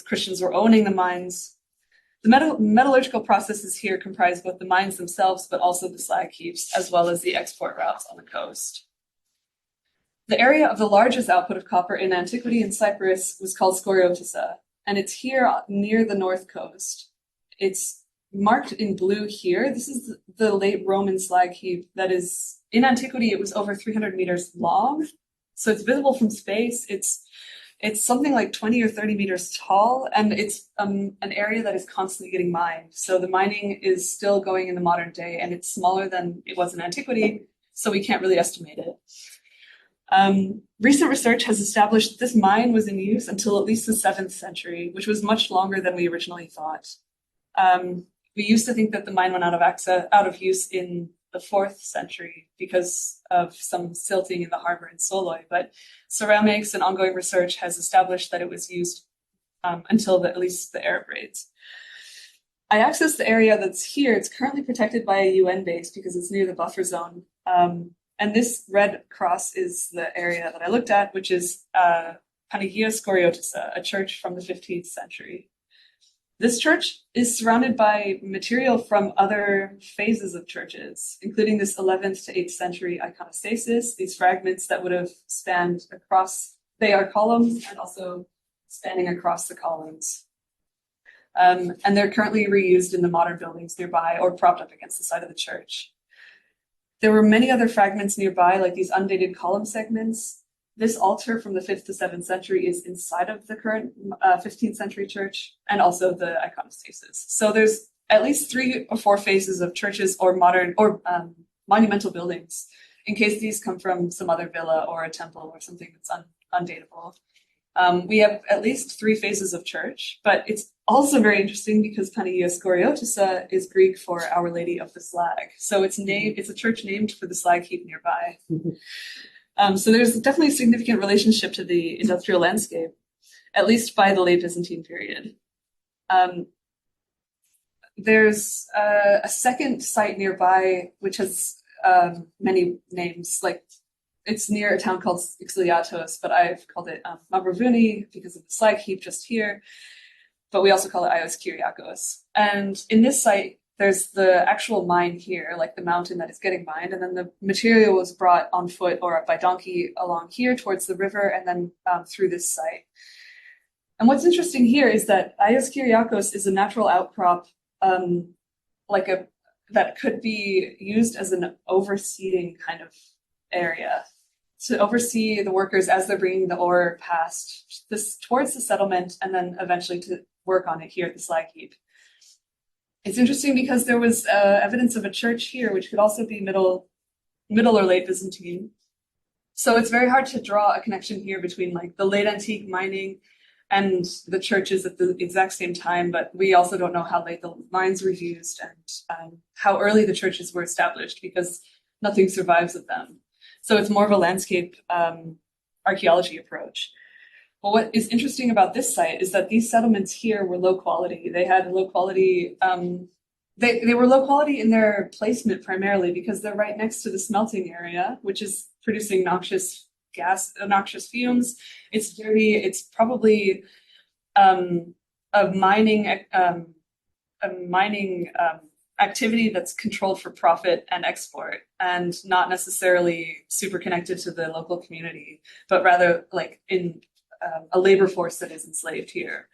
Christians were owning the mines. The metallurgical processes here comprise both the mines themselves, but also the slag heaps, as well as the export routes on the coast. The area of the largest output of copper in antiquity in Cyprus was called Skoriotissa, and it's here near the north coast. It's marked in blue here. This is the late Roman slag heap that is, in antiquity, it was over 300 meters long. So it's visible from space. It's something like 20 or 30 meters tall, and it's an area that is constantly getting mined. So the mining is still going in the modern day, and it's smaller than it was in antiquity, so we can't really estimate it. Recent research has established that this mine was in use until at least the 7th century, which was much longer than we originally thought. We used to think that the mine went out of use in the 4th century because of some silting in the harbor in Soloi, but ceramics and ongoing research has established that it was used until at least the Arab raids. I accessed the area that's here. It's currently protected by a UN base because it's near the buffer zone. And this red cross is the area that I looked at, which is Panagia Skoriotissa, a church from the 15th century. This church is surrounded by material from other phases of churches, including this 11th to 8th century iconostasis, these fragments that would have spanned across, they are columns and also spanning across the columns. And they're currently reused in the modern buildings nearby or propped up against the side of the church. There were many other fragments nearby, like these undated column segments. This altar from the 5th to 7th century is inside of the current 15th century church, and also the iconostasis. So there's at least 3 or 4 phases of churches or modern or monumental buildings, in case these come from some other villa or a temple or something that's undatable. We have at least 3 phases of church, but it's also very interesting because Panagia Skoriotissa is Greek for Our Lady of the Slag. So it's a church named for the slag heap nearby. So there's definitely a significant relationship to the industrial landscape, at least by the late Byzantine period. There's a second site nearby, which has many names, like it's near a town called Ixiliatos, but I've called it Mavrovouni because of the slag heap just here. But we also call it Ios Kyriakos. And in this site, there's the actual mine here, like the mountain that is getting mined, and then the material was brought on foot or by donkey along here towards the river, and then through this site. And what's interesting here is that Ios Kyriakos is a natural outcrop, that could be used as an overseeing kind of area to oversee the workers as they're bringing the ore past this towards the settlement, and then eventually to work on it here at the slag heap. It's interesting because there was evidence of a church here, which could also be middle or late Byzantine. So it's very hard to draw a connection here between like the late antique mining and the churches at the exact same time, but we also don't know how late the mines were used and how early the churches were established, because nothing survives of them. So it's more of a landscape archaeology approach. But what is interesting about this site is that these settlements here were low quality. They had low quality, they were low quality in their placement primarily because they're right next to the smelting area, which is producing noxious fumes. It's dirty. It's probably a mining activity that's controlled for profit and export, and not necessarily super connected to the local community, but rather like in a labor force that is enslaved here.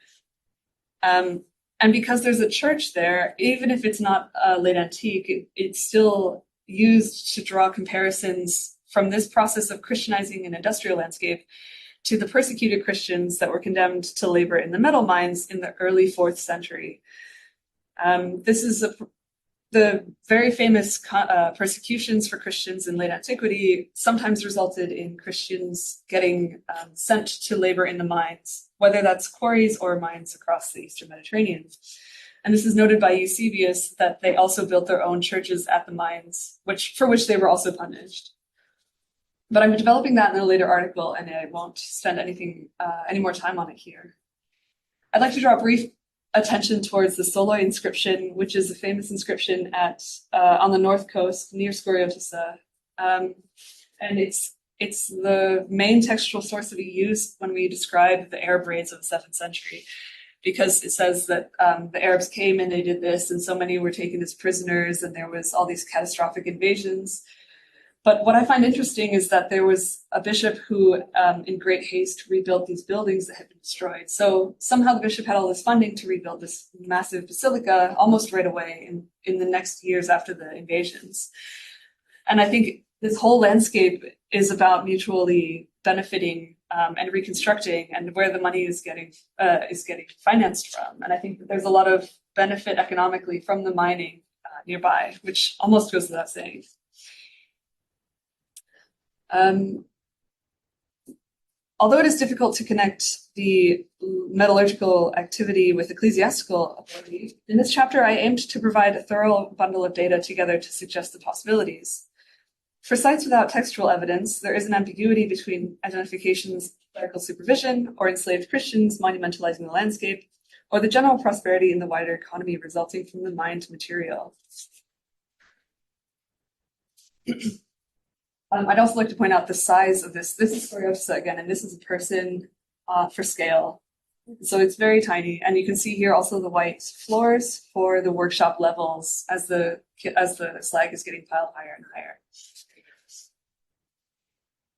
And because there's a church there, even if it's not late antique, it's still used to draw comparisons from this process of Christianizing an industrial landscape to the persecuted Christians that were condemned to labor in the metal mines in the early 4th century. This is the very famous persecutions for Christians in late antiquity sometimes resulted in Christians getting sent to labor in the mines, whether that's quarries or mines across the Eastern Mediterranean. And this is noted by Eusebius that they also built their own churches at the mines, for which they were also punished. But I'm developing that in a later article, and I won't spend any more time on it here. I'd like to draw brief attention towards the Soloi inscription, which is a famous inscription on the north coast near Skoriotissa. And it's the main textual source that we use when we describe the Arab raids of the 7th century, because it says that the Arabs came and they did this, and so many were taken as prisoners, and there was all these catastrophic invasions. But what I find interesting is that there was a bishop who, in great haste, rebuilt these buildings that had been destroyed. So somehow the bishop had all this funding to rebuild this massive basilica almost right away in the next years after the invasions. And I think this whole landscape is about mutually benefiting and reconstructing, and where the money is getting financed from. And I think that there's a lot of benefit economically from the mining nearby, which almost goes without saying. Although it is difficult to connect the metallurgical activity with ecclesiastical ability, in this chapter I aimed to provide a thorough bundle of data together to suggest the possibilities. For sites without textual evidence, there is an ambiguity between identifications of clerical supervision or enslaved Christians monumentalizing the landscape, or the general prosperity in the wider economy resulting from the mined material. I'd also like to point out the size of this. This is Skoriotissa again, and this is a person for scale. So it's very tiny. And you can see here also the white floors for the workshop levels as the slag is getting piled higher and higher.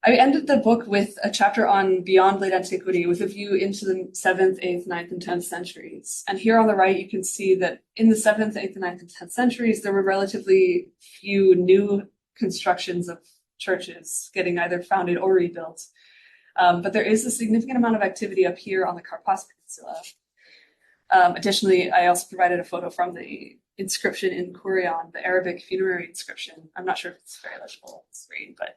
I ended the book with a chapter on beyond late antiquity with a view into the 7th, 8th, 9th, and 10th centuries. And here on the right, you can see that in the 7th, 8th, 9th, and 10th centuries, there were relatively few new constructions of churches getting either founded or rebuilt. But there is a significant amount of activity up here on the Karpas Peninsula. Additionally, I also provided a photo from the inscription in Kourion, the Arabic funerary inscription. I'm not sure if it's very legible on the screen, but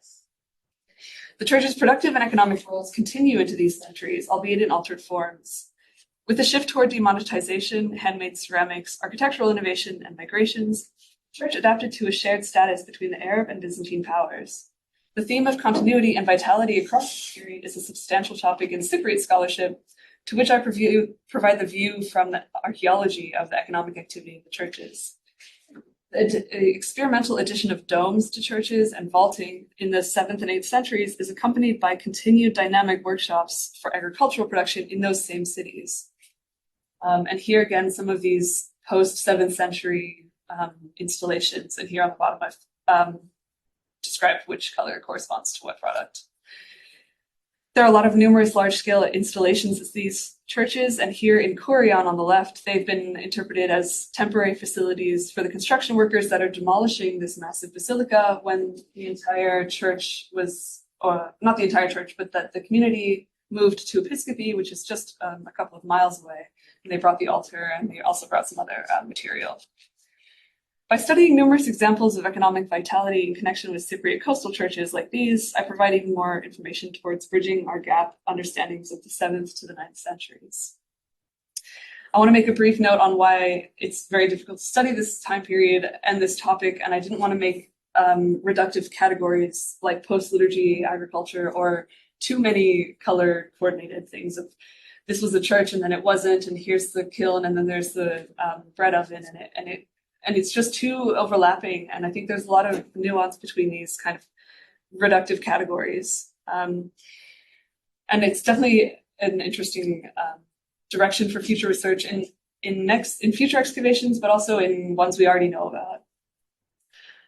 the church's productive and economic roles continue into these centuries, albeit in altered forms. With the shift toward demonetization, handmade ceramics, architectural innovation, and migrations, the church adapted to a shared status between the Arab and Byzantine powers. The theme of continuity and vitality across this period is a substantial topic in Cypriot scholarship, to which I provide the view from the archaeology of the economic activity of the churches. The experimental addition of domes to churches and vaulting in the 7th and 8th centuries is accompanied by continued dynamic workshops for agricultural production in those same cities. And here again, some of these post-7th century installations, and here on the bottom I've described which color corresponds to what product. There are a lot of numerous large-scale installations of these churches, and here in Kourion on the left, they've been interpreted as temporary facilities for the construction workers that are demolishing this massive basilica when the entire church was, or not the entire church, but that the community moved to Episcopi, which is just a couple of miles away, and they brought the altar, and they also brought some other material. By studying numerous examples of economic vitality in connection with Cypriot coastal churches like these, I provide even more information towards bridging our gap understandings of the 7th to the 9th centuries. I want to make a brief note on why it's very difficult to study this time period and this topic, and I didn't want to make reductive categories like post-liturgy, agriculture, or too many color-coordinated things of this was a church and then it wasn't, and here's the kiln and then there's the bread oven and it's just too overlapping. And I think there's a lot of nuance between these kind of reductive categories. And it's definitely an interesting direction for future research in future excavations, but also in ones we already know about.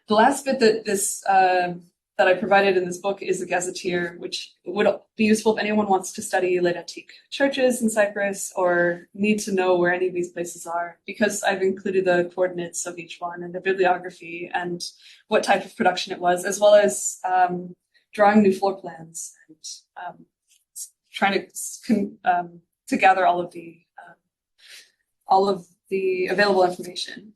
The last bit that I provided in this book is a gazetteer, which would be useful if anyone wants to study late antique churches in Cyprus or need to know where any of these places are, because I've included the coordinates of each one and the bibliography and what type of production it was, as well as drawing new floor plans and trying to gather all of the available information.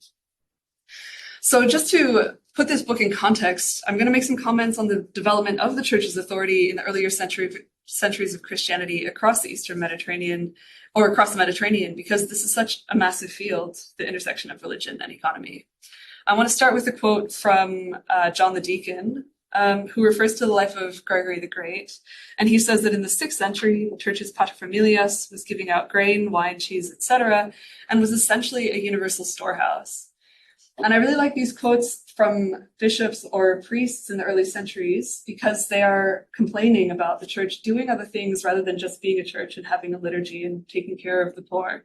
So just to put this book in context, I'm going to make some comments on the development of the church's authority in the earlier centuries of Christianity across the Eastern Mediterranean, or across the Mediterranean, because this is such a massive field, the intersection of religion and economy. I want to start with a quote from John the Deacon, who refers to the life of Gregory the Great. And he says that in the 6th century, the church's paterfamilias was giving out grain, wine, cheese, etc., and was essentially a universal storehouse. And I really like these quotes from bishops or priests in the early centuries because they are complaining about the church doing other things rather than just being a church and having a liturgy and taking care of the poor.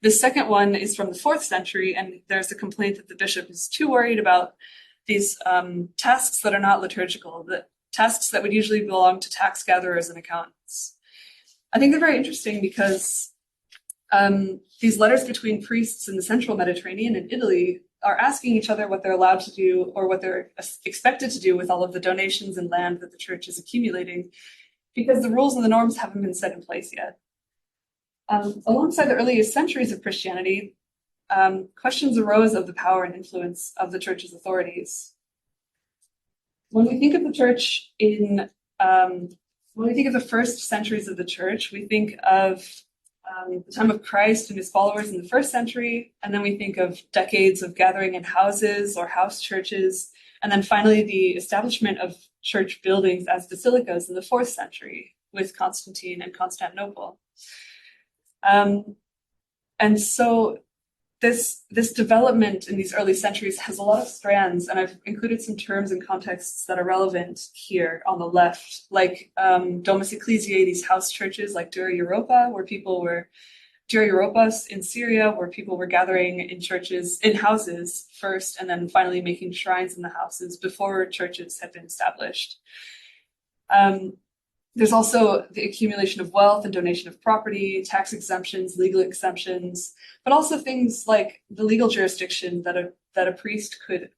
The second one is from the 4th century, and there's a complaint that the bishop is too worried about these tasks that are not liturgical, the tasks that would usually belong to tax gatherers and accountants. I think they're very interesting because these letters between priests in the central Mediterranean and Italy are asking each other what they're allowed to do or what they're expected to do with all of the donations and land that the church is accumulating, because the rules and the norms haven't been set in place yet. Alongside the earliest centuries of Christianity, questions arose of the power and influence of the church's authorities. When we think of the church when we think of the first centuries of the church, we think of the time of Christ and his followers in the 1st century, and then we think of decades of gathering in houses or house churches, and then finally the establishment of church buildings as basilicas in the 4th century with Constantine and Constantinople. And so this development in these early centuries has a lot of strands, and I've included some terms and contexts that are relevant here on the left, like Domus Ecclesiae, these house churches like Dura Europa, Dura Europas in Syria, where people were gathering in houses first, and then finally making shrines in the houses before churches had been established. There's also the accumulation of wealth and donation of property, tax exemptions, legal exemptions, but also things like the legal jurisdiction that a priest could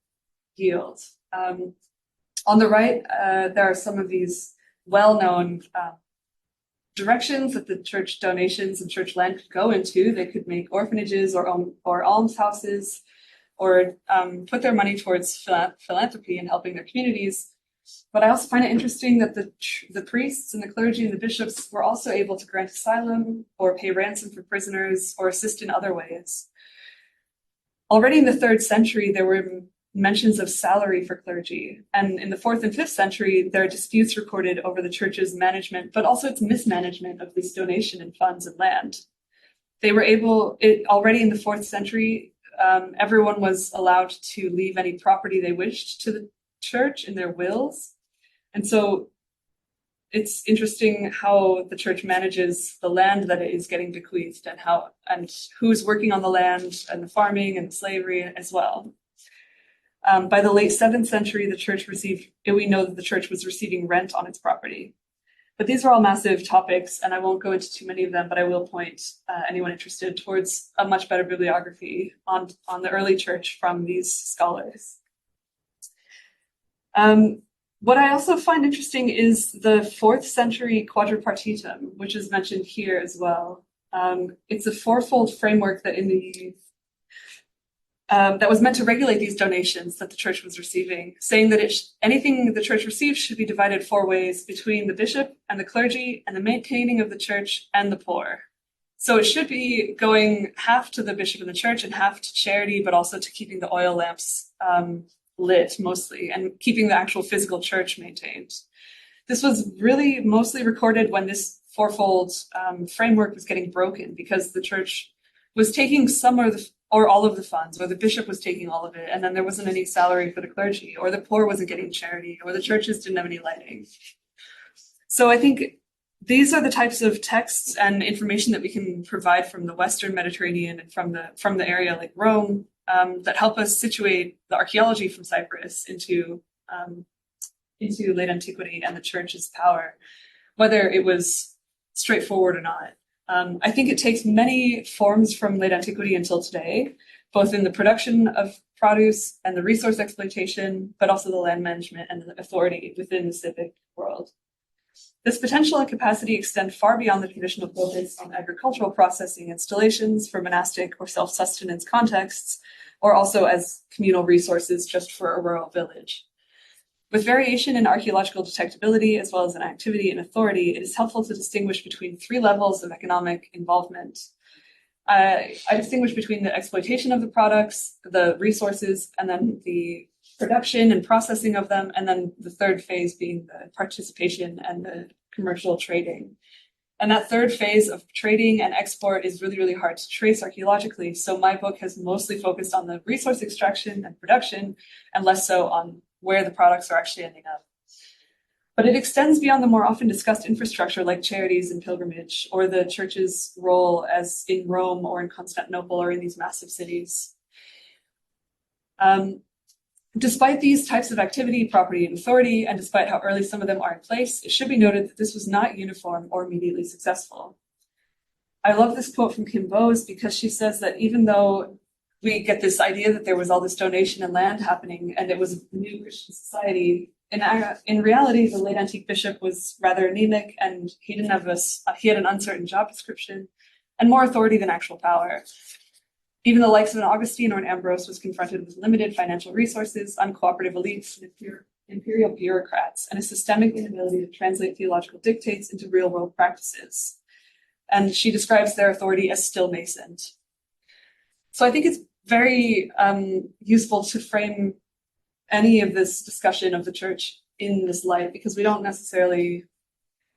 yield. On the right, there are some of these well-known directions that the church donations and church land could go into. They could make orphanages or almshouses, or put their money towards philanthropy and helping their communities. But I also find it interesting that the priests and the clergy and the bishops were also able to grant asylum or pay ransom for prisoners or assist in other ways. Already in the 3rd century, there were mentions of salary for clergy. And in the 4th and 5th century, there are disputes recorded over the church's management, but also its mismanagement of this donation and funds and land. They were already in the 4th century, everyone was allowed to leave any property they wished to the church in their wills. And so it's interesting how the church manages the land that it is getting bequeathed, and who's working on the land, and the farming and the slavery as well. By the late 7th century, we know that the church was receiving rent on its property. But these are all massive topics, and I won't go into too many of them, but I will point anyone interested towards a much better bibliography on the early church from these scholars. What I also find interesting is the 4th century quadripartitum, which is mentioned here as well. It's a fourfold framework that that was meant to regulate these donations that the church was receiving, saying that anything the church received should be divided 4 ways between the bishop and the clergy and the maintaining of the church and the poor. So it should be going half to the bishop and the church and half to charity, but also to keeping the oil lamps lit mostly, and keeping the actual physical church maintained. This was really mostly recorded when this fourfold framework was getting broken, because the church was taking some or all of the funds, or the bishop was taking all of it, and then there wasn't any salary for the clergy, or the poor wasn't getting charity, or the churches didn't have any lighting. So I think these are the types of texts and information that we can provide from the Western Mediterranean and from the area like Rome, that help us situate the archaeology from Cyprus into late antiquity and the church's power, whether it was straightforward or not. I think it takes many forms from late antiquity until today, both in the production of produce and the resource exploitation, but also the land management and the authority within the civic world. This potential and capacity extend far beyond the traditional focus on agricultural processing installations for monastic or self-sustenance contexts, or also as communal resources just for a rural village. With variation in archaeological detectability, as well as in activity and authority, it is helpful to distinguish between 3 levels of economic involvement. I distinguish between the exploitation of the products, the resources, and then the production and processing of them, and then the 3rd phase being the participation and the commercial trading. And that 3rd phase of trading and export is really, really hard to trace archaeologically. So my book has mostly focused on the resource extraction and production, and less so on where the products are actually ending up. But it extends beyond the more often discussed infrastructure like charities and pilgrimage, or the church's role as in Rome or in Constantinople or in these massive cities. Despite these types of activity, property, and authority, and despite how early some of them are in place, it should be noted that this was not uniform or immediately successful. I love this quote from Kim Bowes, because she says that even though we get this idea that there was all this donation and land happening and it was a new Christian society, in reality, the late antique bishop was rather anemic, and he had an uncertain job description and more authority than actual power. Even the likes of an Augustine or an Ambrose was confronted with limited financial resources, uncooperative elites, and imperial bureaucrats, and a systemic inability to translate theological dictates into real-world practices. And she describes their authority as still nascent. So I think it's very useful to frame any of this discussion of the church in this light, because we don't necessarily,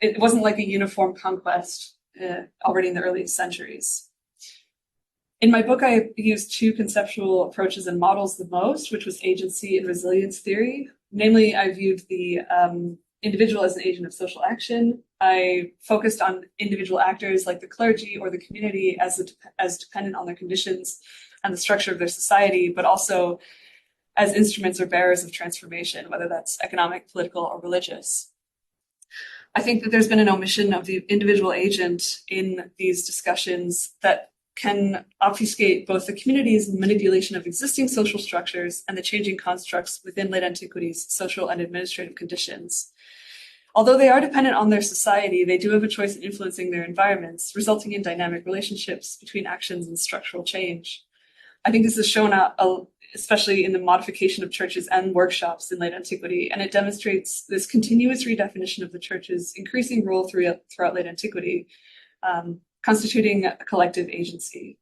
it wasn't like a uniform conquest already in the early centuries. In my book, I used 2 conceptual approaches and models the most, which was agency and resilience theory. Namely, I viewed the individual as an agent of social action. I focused on individual actors like the clergy or the community as dependent on their conditions and the structure of their society, but also as instruments or bearers of transformation, whether that's economic, political, or religious. I think that there's been an omission of the individual agent in these discussions that can obfuscate both the community's manipulation of existing social structures and the changing constructs within late antiquity's social and administrative conditions. Although they are dependent on their society, they do have a choice in influencing their environments, resulting in dynamic relationships between actions and structural change. I think this is shown out especially in the modification of churches and workshops in late antiquity, and it demonstrates this continuous redefinition of the church's increasing role throughout late antiquity, constituting a collective agency.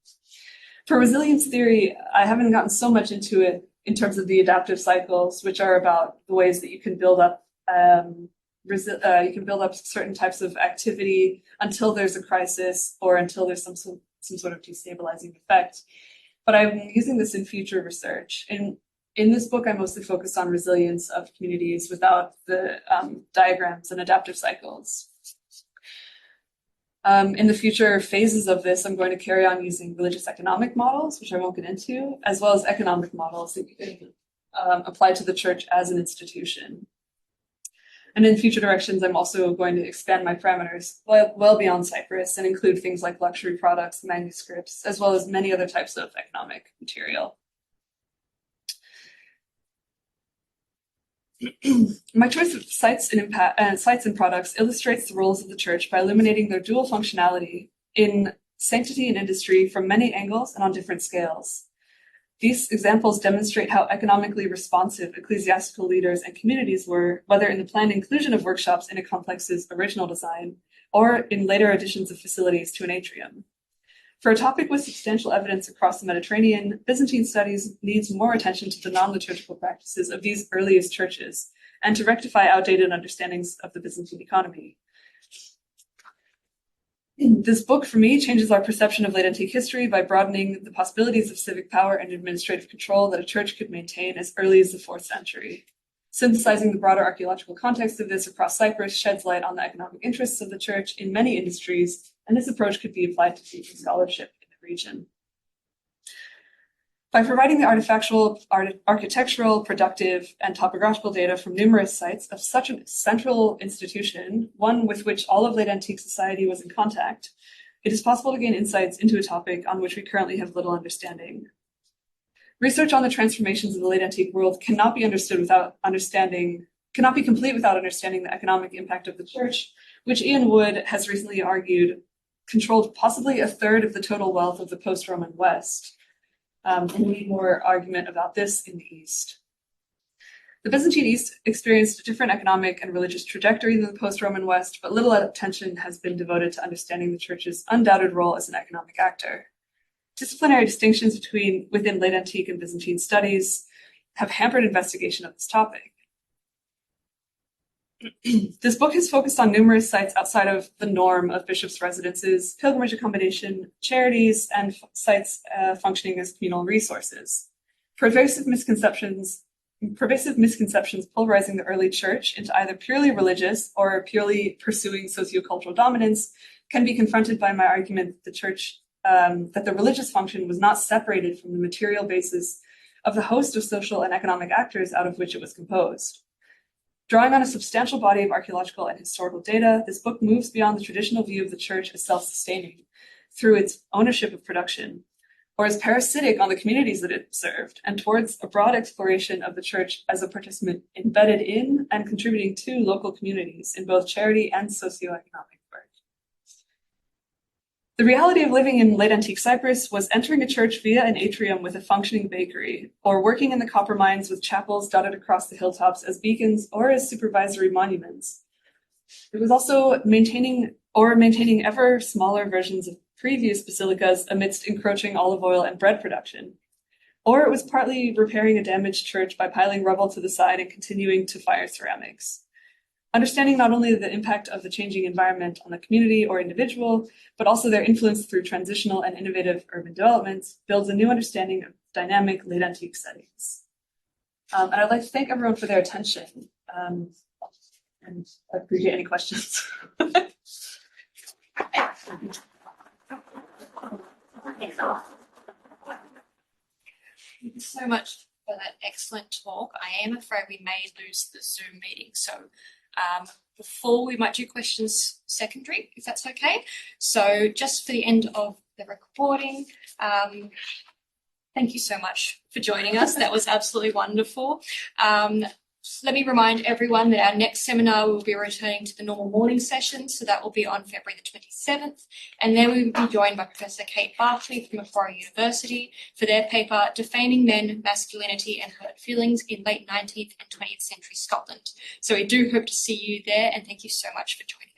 For resilience theory, I haven't gotten so much into it in terms of the adaptive cycles, which are about the ways that you can build up certain types of activity until there's a crisis or until there's some sort of destabilizing effect. But I'm using this in future research. In this book, I mostly focus on resilience of communities without the diagrams and adaptive cycles. In the future phases of this, I'm going to carry on using religious economic models, which I won't get into, as well as economic models that you can apply to the church as an institution. And in future directions, I'm also going to expand my parameters well beyond Cyprus and include things like luxury products, manuscripts, as well as many other types of economic material. My choice of sites and products illustrates the roles of the church by illuminating their dual functionality in sanctity and industry from many angles and on different scales. These examples demonstrate how economically responsive ecclesiastical leaders and communities were, whether in the planned inclusion of workshops in a complex's original design or in later additions of facilities to an atrium. For a topic with substantial evidence across the Mediterranean, Byzantine studies needs more attention to the non-liturgical practices of these earliest churches and to rectify outdated understandings of the Byzantine economy. This book, for me, changes our perception of late antique history by broadening the possibilities of civic power and administrative control that a church could maintain as early as the 4th century. Synthesizing the broader archaeological context of this across Cyprus sheds light on the economic interests of the church in many industries, and this approach could be applied to future scholarship in the region. By providing the architectural, productive, and topographical data from numerous sites of such a central institution, one with which all of late antique society was in contact, it is possible to gain insights into a topic on which we currently have little understanding. Research on the transformations of the late antique world cannot be complete without understanding the economic impact of the church, which Ian Wood has recently argued controlled possibly a third of the total wealth of the post-Roman West. And we need more argument about this in the East. The Byzantine East experienced a different economic and religious trajectory than the post-Roman West, but little attention has been devoted to understanding the church's undoubted role as an economic actor. Disciplinary distinctions within late antique and Byzantine studies have hampered investigation of this topic. This book has focused on numerous sites outside of the norm of bishops' residences, pilgrimage accommodation, charities, and sites functioning as communal resources. Pervasive misconceptions polarizing the early church into either purely religious or purely pursuing sociocultural dominance can be confronted by my argument that the religious function was not separated from the material basis of the host of social and economic actors out of which it was composed. Drawing on a substantial body of archaeological and historical data, this book moves beyond the traditional view of the church as self-sustaining through its ownership of production, or as parasitic on the communities that it served, and towards a broad exploration of the church as a participant embedded in and contributing to local communities in both charity and socioeconomic work. The reality of living in late antique Cyprus was entering a church via an atrium with a functioning bakery, or working in the copper mines with chapels dotted across the hilltops as beacons or as supervisory monuments. It was also maintaining ever smaller versions of previous basilicas amidst encroaching olive oil and bread production. Or it was partly repairing a damaged church by piling rubble to the side and continuing to fire ceramics. Understanding not only the impact of the changing environment on the community or individual, but also their influence through transitional and innovative urban developments builds a new understanding of dynamic late antique settings. And I'd like to thank everyone for their attention. And I appreciate any questions. Thank you so much for that excellent talk. I am afraid we may lose the Zoom meeting, so before we might do questions secondary, if that's okay. So just for the end of the recording. Thank you so much for joining us. That was absolutely wonderful. Let me remind everyone that our next seminar will be returning to the normal morning session, so that will be on February the 27th. And then we will be joined by Professor Kate Barclay from Macquarie University for their paper, Defaming Men, Masculinity and Hurt Feelings in Late 19th and 20th Century Scotland. So we do hope to see you there, and thank you so much for joining.